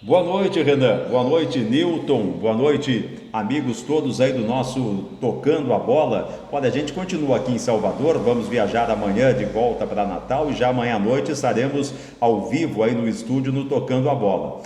Boa noite, Renan. Boa noite, Newton. Boa noite, amigos todos aí do nosso Tocando a Bola. Olha, a gente continua aqui em Salvador, vamos viajar amanhã de volta para Natal e já amanhã à noite estaremos ao vivo aí no estúdio no Tocando a Bola.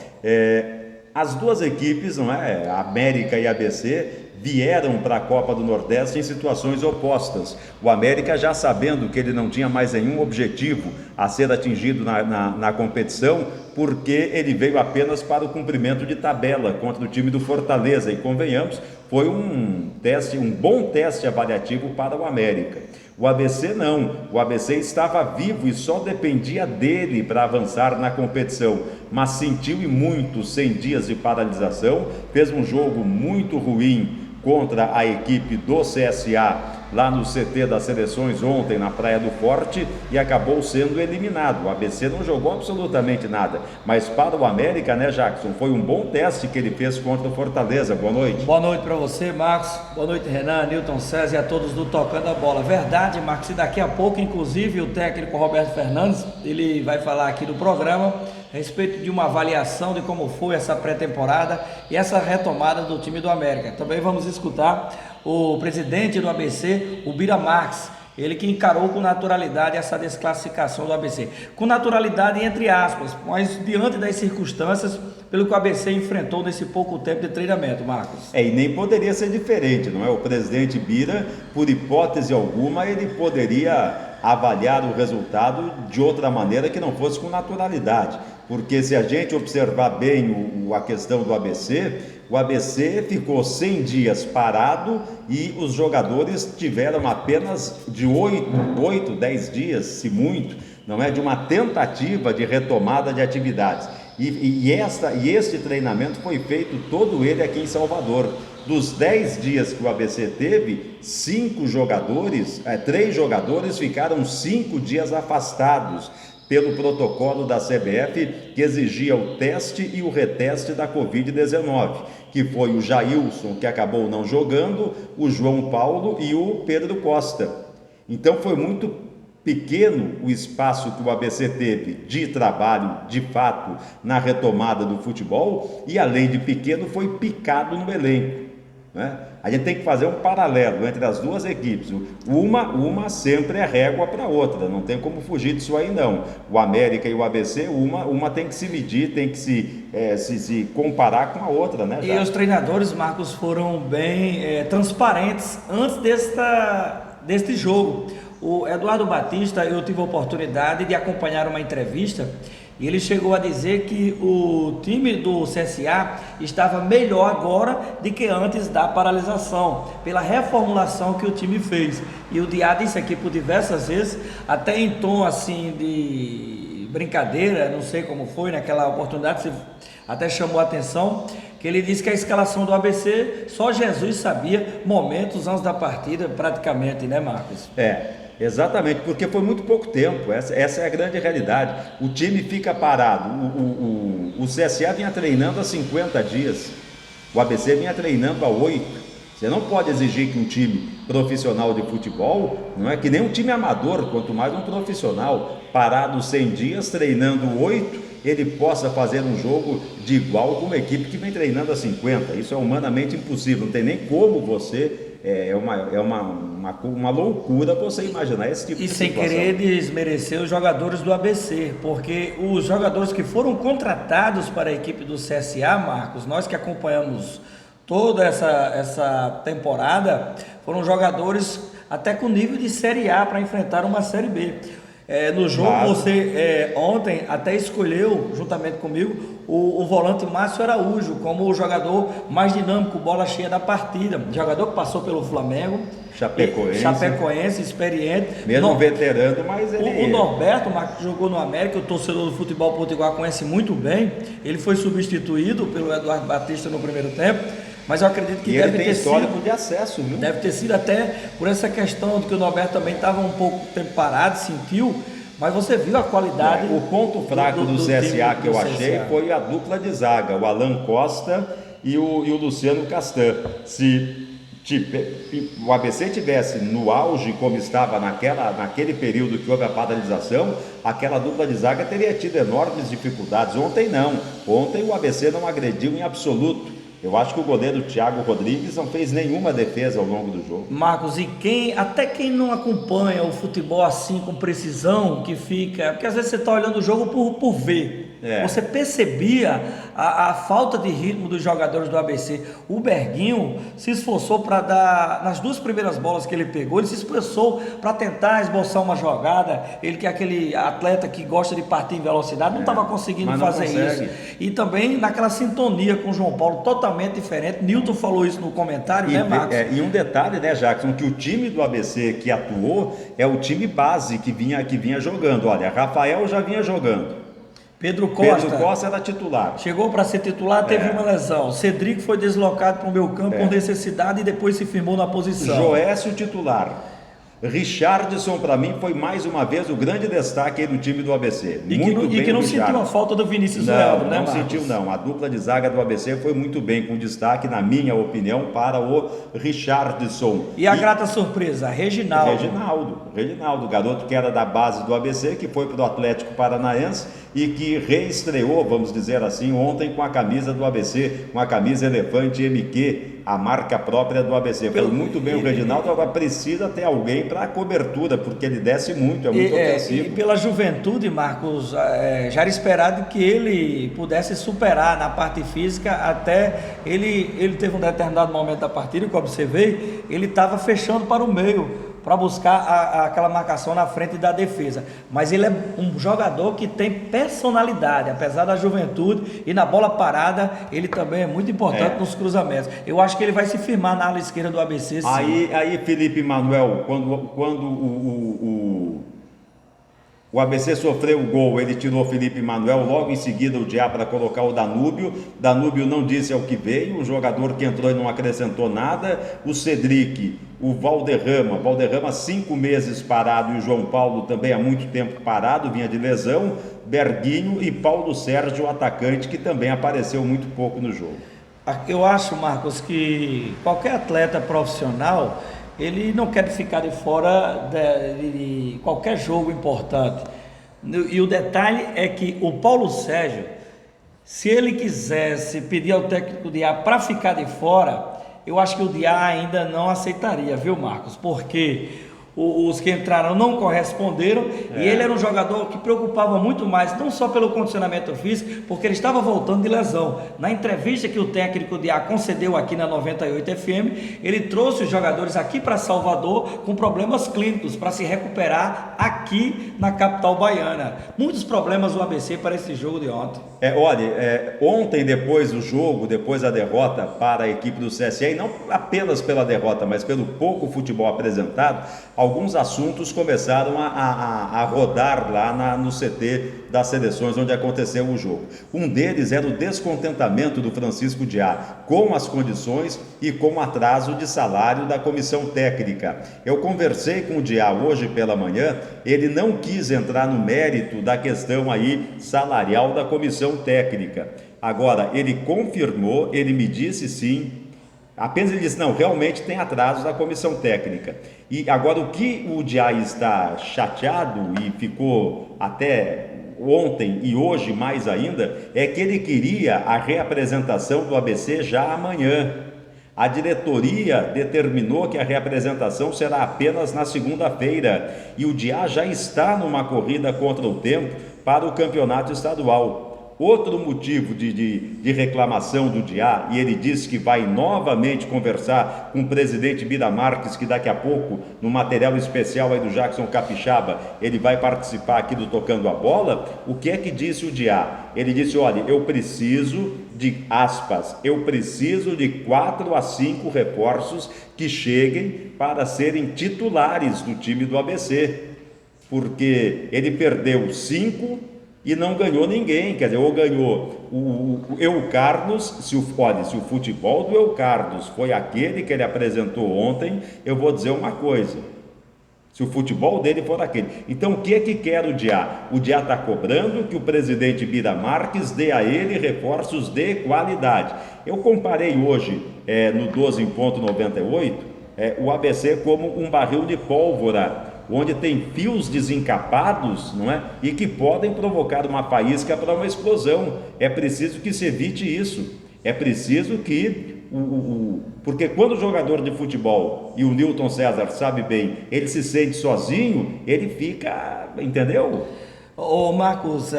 As duas equipes, não é? A América e a ABC, vieram para a Copa do Nordeste em situações opostas. O América já sabendo que ele não tinha mais nenhum objetivo a ser atingido na competição, porque ele veio apenas para o cumprimento de tabela contra o time do Fortaleza. E convenhamos, foi um bom teste avaliativo para o América. O ABC não, o ABC estava vivo e só dependia dele para avançar na competição, mas sentiu e muito 100 dias de paralisação, fez um jogo muito ruim contra a equipe do CSA lá no CT das Seleções ontem na Praia do Forte e acabou sendo eliminado. O ABC não jogou absolutamente nada, mas para o América, né, Jackson, foi um bom teste que ele fez contra o Fortaleza. Boa noite. Boa noite para você, Marcos. Boa noite, Renan, Newton, César e a todos do Tocando a Bola. Verdade, Marcos, e daqui a pouco, inclusive, o técnico Roberto Fernandes, ele vai falar aqui no programa a respeito de uma avaliação de como foi essa pré-temporada e essa retomada do time do América. Também vamos escutar o presidente do ABC, o Bira Marques, ele que encarou com naturalidade essa desclassificação do ABC. Com naturalidade, entre aspas, mas diante das circunstâncias pelo que o ABC enfrentou nesse pouco tempo de treinamento, Marcos. E nem poderia ser diferente, não é? O presidente Bira, por hipótese alguma, ele poderia avaliar o resultado de outra maneira que não fosse com naturalidade. Porque se a gente observar bem a questão do ABC, o ABC ficou 100 dias parado e os jogadores tiveram apenas de 8, 10 dias, se muito, não é, de uma tentativa de retomada de atividades. E este treinamento foi feito todo ele aqui em Salvador. Dos 10 dias que o ABC teve, 3 jogadores ficaram 5 dias afastados pelo protocolo da CBF que exigia o teste e o reteste da Covid-19, que foi o Jailson, que acabou não jogando, o João Paulo e o Pedro Costa. Então foi muito pequeno o espaço que o ABC teve de trabalho, de fato, na retomada do futebol, e além de pequeno, foi picado no elenco, né? A gente tem que fazer um paralelo entre as duas equipes. Uma sempre é régua para a outra, não tem como fugir disso aí não. O América e o ABC, uma tem que se medir, tem que se comparar com a outra, né? E os treinadores, Marcos, foram bem transparentes antes deste jogo. O Eduardo Batista, eu tive a oportunidade de acompanhar uma entrevista e ele chegou a dizer que o time do CSA estava melhor agora do que antes da paralisação, pela reformulação que o time fez. E o Diá disse aqui por diversas vezes, até em tom assim de brincadeira, não sei como foi naquela oportunidade, você até chamou a atenção, que ele disse que a escalação do ABC só Jesus sabia momentos antes da partida, praticamente, né, Marcos? Exatamente, porque foi muito pouco tempo, essa é a grande realidade. O time fica parado, o CSA vinha treinando há 50 dias, o ABC vinha treinando há 8. Você não pode exigir que um time profissional de futebol, não é que nem um time amador, quanto mais um profissional, parado 100 dias, treinando 8, ele possa fazer um jogo de igual com uma equipe que vem treinando há 50. Isso é humanamente impossível, não tem nem como você... É uma loucura você imaginar esse tipo de situação. E sem querer desmerecer os jogadores do ABC, porque os jogadores que foram contratados para a equipe do CSA, Marcos, nós que acompanhamos toda essa temporada, foram jogadores até com nível de Série A para enfrentar uma Série B. No jogo, claro. Você ontem até escolheu, juntamente comigo, o volante Márcio Araújo como o jogador mais dinâmico, bola cheia da partida. Jogador que passou pelo Flamengo, Chapecoense, experiente. Mesmo veterano, mas ele... O Norberto, que jogou no América, o torcedor do futebol potiguar conhece muito bem. Ele foi substituído pelo Eduardo Batista no primeiro tempo. Mas eu acredito que deve ter histórico de acesso, viu? Deve ter sido até por essa questão de que o Norberto também estava um pouco tempo parado, sentiu, mas você viu a qualidade. O ponto fraco do CSA que eu achei foi a dupla de zaga, o Alan Costa e o Luciano Castan. Se o ABC tivesse no auge como estava naquele período que houve a paralisação, aquela dupla de zaga teria tido enormes dificuldades. Ontem não, ontem o ABC não agrediu em absoluto. Eu acho que o goleiro Thiago Rodrigues não fez nenhuma defesa ao longo do jogo. Marcos, e até quem não acompanha o futebol assim com precisão, que fica, porque às vezes você está olhando o jogo por ver. Você percebia a falta de ritmo dos jogadores do ABC. O Berguinho se esforçou para dar, nas duas primeiras bolas que ele pegou, ele se esforçou para tentar esboçar uma jogada. Ele que é aquele atleta que gosta de partir em velocidade, não estava conseguindo fazer isso. E também naquela sintonia com o João Paulo, totalmente diferente. Nilton falou isso no comentário, né, Marcos? E um detalhe, né, Jackson, que o time do ABC que atuou é o time base que vinha jogando. Olha, Rafael já vinha jogando. Pedro Costa era titular. Chegou para ser titular, teve uma lesão. Cedric foi deslocado para o meio campo por necessidade e depois se firmou na posição. Joécio titular. Richardson, para mim, foi mais uma vez o grande destaque aí do time do ABC. E que não sentiu a falta do Vinícius Leandro, né, Marcos? Não sentiu, não. A dupla de zaga do ABC foi muito bem, com destaque, na minha opinião, para o Richardson. E a grata surpresa, Reginaldo, garoto que era da base do ABC, que foi para o Atlético Paranaense e que reestreou, vamos dizer assim, ontem com a camisa do ABC, com a camisa Elefante MQ, a marca própria do ABC. Foi muito bem o Reginaldo, agora precisa ter alguém para a cobertura, porque ele desce muito, é muito ofensivo. E pela juventude, Marcos, já era esperado que ele pudesse superar na parte física, até ele teve um determinado momento da partida, que eu observei, ele estava fechando para o meio, para buscar aquela marcação na frente da defesa, mas ele é um jogador que tem personalidade, apesar da juventude, e na bola parada ele também é muito importante nos cruzamentos. Eu acho que ele vai se firmar na ala esquerda do ABC, sim. Aí Felipe Manuel, quando o ABC sofreu o gol, ele tirou o Felipe Manuel, logo em seguida o Diá para colocar o Danúbio. Danúbio não disse ao que veio, o jogador que entrou e não acrescentou nada. O Cedric, o Valderrama 5 meses parado, e o João Paulo também há muito tempo parado, vinha de lesão. Berguinho e Paulo Sérgio, o atacante, que também apareceu muito pouco no jogo. Eu acho, Marcos, que qualquer atleta profissional, ele não quer ficar de fora de qualquer jogo importante. E o detalhe é que o Paulo Sérgio, se ele quisesse pedir ao técnico Diá para ficar de fora, eu acho que o Diá ainda não aceitaria, viu, Marcos? Porque os que entraram não corresponderam, e ele era um jogador que preocupava muito mais, não só pelo condicionamento físico, porque ele estava voltando de lesão. Na entrevista que o técnico Diá concedeu aqui na 98 FM, ele trouxe os jogadores aqui para Salvador com problemas clínicos, para se recuperar aqui na capital baiana. Muitos problemas do ABC para esse jogo de ontem. Ontem, depois do jogo, depois da derrota para a equipe do CSE, e não apenas pela derrota, mas pelo pouco futebol apresentado, alguns assuntos começaram a rodar lá no CT das seleções onde aconteceu o jogo. Um deles era o descontentamento do Francisco Diá com as condições e com o atraso de salário da comissão técnica. Eu conversei com o Diá hoje pela manhã, ele não quis entrar no mérito da questão aí salarial da comissão técnica. Agora, ele confirmou, ele me disse sim. Apenas ele disse, não, realmente tem atraso da comissão técnica. E agora o que o Diá está chateado e ficou até ontem e hoje mais ainda, é que ele queria a reapresentação do ABC já amanhã. A diretoria determinou que a reapresentação será apenas na segunda-feira e o Diá já está numa corrida contra o tempo para o campeonato estadual. Outro motivo de reclamação do Diá, e ele disse que vai novamente conversar com o presidente Bira Marques, que daqui a pouco, no material especial aí do Jackson Capixaba, ele vai participar aqui do Tocando a Bola. O que é que disse o Diá? Ele disse, olha, eu preciso de 4 a 5 reforços que cheguem para serem titulares do time do ABC, porque ele perdeu 5 e não ganhou ninguém, quer dizer, ou ganhou o Eucarlos, se o futebol do Eucarlos foi aquele que ele apresentou ontem, eu vou dizer uma coisa, Se o futebol dele for aquele. Então, o que é que quer o Diá? O Diá está cobrando que o presidente Bira Marques dê a ele reforços de qualidade. Eu comparei hoje, no 12,98, o ABC como um barril de pólvora, onde tem fios desencapados, não é? E que podem provocar uma faísca para uma explosão. É preciso que se evite isso. É preciso que porque quando o jogador de futebol, e o Newton César sabe bem, ele se sente sozinho, ele fica, entendeu? Ô Marcos,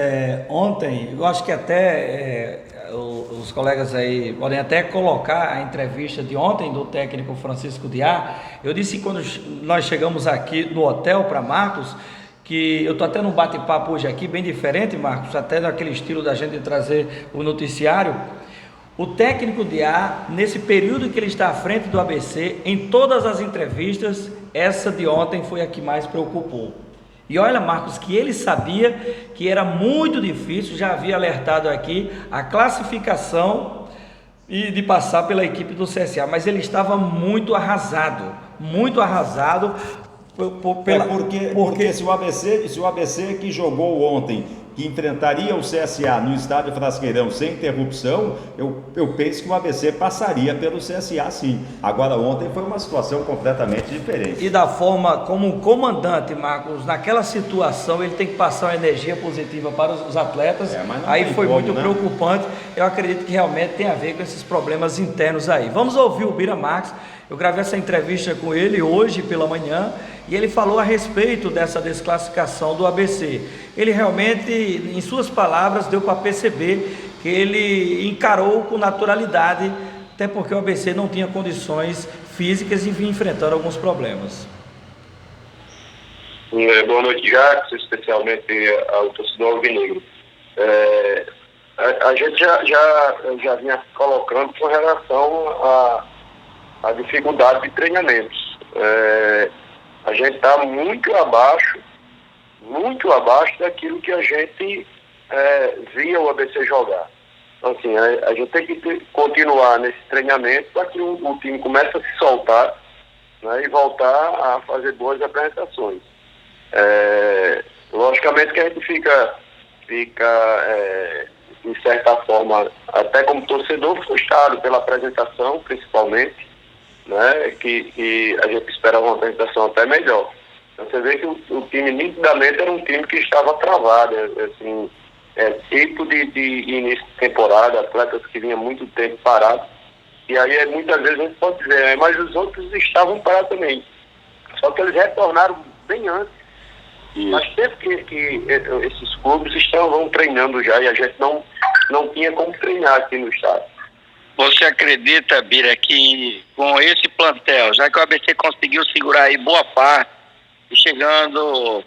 ontem, eu acho que até os colegas aí podem até colocar a entrevista de ontem do técnico Francisco Diá. Eu disse que quando nós chegamos aqui no hotel para Marcos, que eu estou até num bate-papo hoje aqui, bem diferente, Marcos, até daquele estilo da gente trazer o noticiário. O técnico Diá, nesse período que ele está à frente do ABC, em todas as entrevistas, essa de ontem foi a que mais preocupou. E olha, Marcos, que ele sabia que era muito difícil, já havia alertado aqui, a classificação e de passar pela equipe do CSA, mas ele estava muito arrasado porque se o ABC que jogou ontem, que enfrentaria o CSA no estádio Frasqueirão sem interrupção, eu penso que o ABC passaria pelo CSA sim. Agora ontem foi uma situação completamente diferente. E da forma como um comandante, Marcos, naquela situação ele tem que passar uma energia positiva para os atletas, aí foi muito preocupante. Eu acredito que realmente tem a ver com esses problemas internos aí. Vamos ouvir o Bira Marques. Eu gravei essa entrevista com ele hoje pela manhã e ele falou a respeito dessa desclassificação do ABC. Ele realmente, em suas palavras, deu para perceber que ele encarou com naturalidade, até porque o ABC não tinha condições físicas e vinha enfrentando alguns problemas. Boa noite, Jacques, especialmente ao torcedor alvinegro. A gente já vinha colocando com relação à dificuldade de treinamentos. A gente está muito abaixo daquilo que a gente via o ABC jogar. Então, assim, a gente tem que continuar nesse treinamento para que o time comece a se soltar, né, e voltar a fazer boas apresentações. Logicamente que a gente fica de certa forma, até como torcedor, frustrado pela apresentação, principalmente, né, que a gente espera uma apresentação até melhor. Então, você vê que o time nitidamente era um time que estava travado, assim, tipo de início de temporada, atletas que vinham muito tempo parados, e aí muitas vezes a gente pode dizer, mas os outros estavam parados também, só que eles retornaram bem antes. Isso. Mas sempre que esses clubes estavam treinando já, e a gente não tinha como treinar aqui no estado. Você acredita, Bira, que com esse plantel, já que o ABC conseguiu segurar aí boa parte, e chegando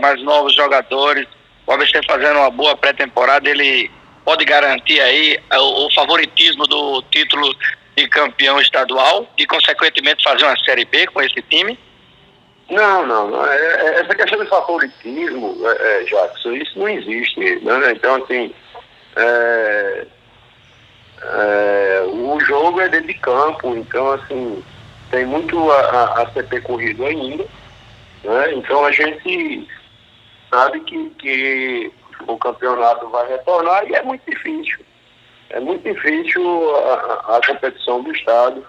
mais novos jogadores, o ABC fazendo uma boa pré-temporada, ele pode garantir aí o favoritismo do título de campeão estadual e, consequentemente, fazer uma Série B com esse time? Não. Essa questão de favoritismo, Jackson, isso não existe, né? Então, assim, o jogo é dentro de campo, então, assim, tem muito a ser percorrido ainda, né? Então, a gente sabe que o campeonato vai retornar e é muito difícil. É muito difícil a competição do estado,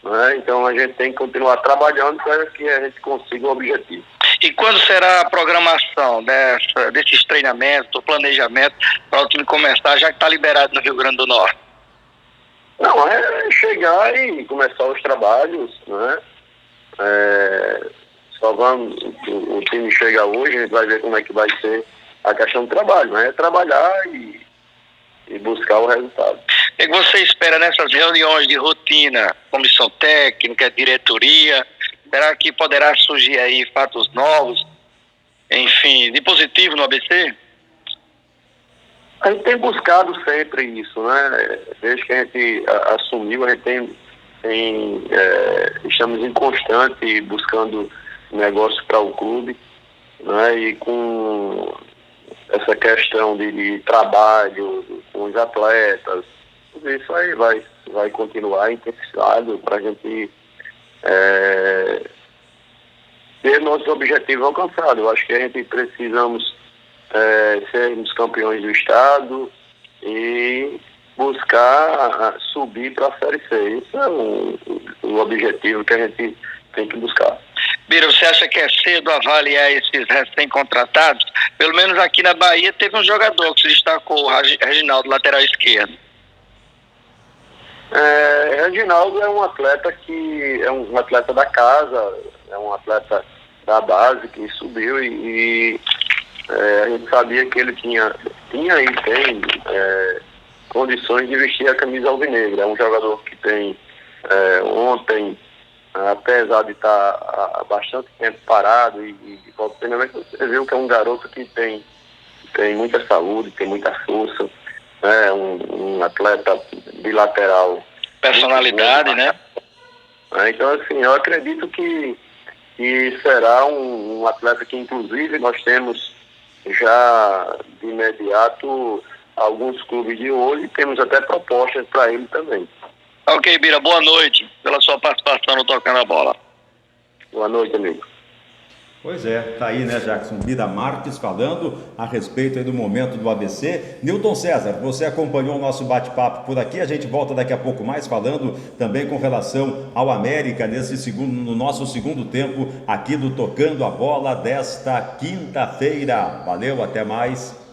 né? Então a gente tem que continuar trabalhando para que a gente consiga o objetivo. E quando será a programação desses treinamentos, do planejamento, para o time começar, já que está liberado no Rio Grande do Norte? Não, é chegar e começar os trabalhos, né? O time chega hoje, a gente vai ver como é que vai ser a questão do trabalho, né? É trabalhar e buscar o resultado. O que você espera nessas reuniões de rotina, comissão técnica, diretoria? Será que poderá surgir aí fatos novos, enfim, de positivo no ABC? A gente tem buscado sempre isso, né? Desde que a gente assumiu, a gente estamos em constante buscando negócio para o clube, né? E com essa questão de trabalho com os atletas, tudo isso aí vai continuar intensificado para a gente ter nosso objetivo alcançado. Eu acho que a gente precisamos sermos campeões do estado e buscar subir para a Série C. Isso é o objetivo que a gente tem que buscar. Bira, você acha que é cedo avaliar esses recém-contratados? Pelo menos aqui na Bahia teve um jogador que se destacou, o Reginaldo, lateral esquerdo. Reginaldo é um atleta que é um atleta da casa, é um atleta da base que subiu e a gente sabia que ele tinha e tem condições de vestir a camisa alvinegra. É um jogador que tem ontem, apesar de estar há bastante tempo parado e de falta de treinamento, você viu que é um garoto que tem muita saúde, tem muita força, um atleta bilateral. Personalidade, né? Então, assim, eu acredito que será um atleta que, inclusive, nós temos já de imediato alguns clubes de olho e temos até propostas para ele também. Ok, Bira, boa noite pela sua participação no Tocando a Bola. Boa noite, amigo. Pois é, tá aí, né, Jackson Bira Marques falando a respeito aí do momento do ABC. Newton César, você acompanhou o nosso bate-papo por aqui, a gente volta daqui a pouco mais falando também com relação ao América no nosso segundo tempo aqui do Tocando a Bola desta quinta-feira. Valeu, até mais.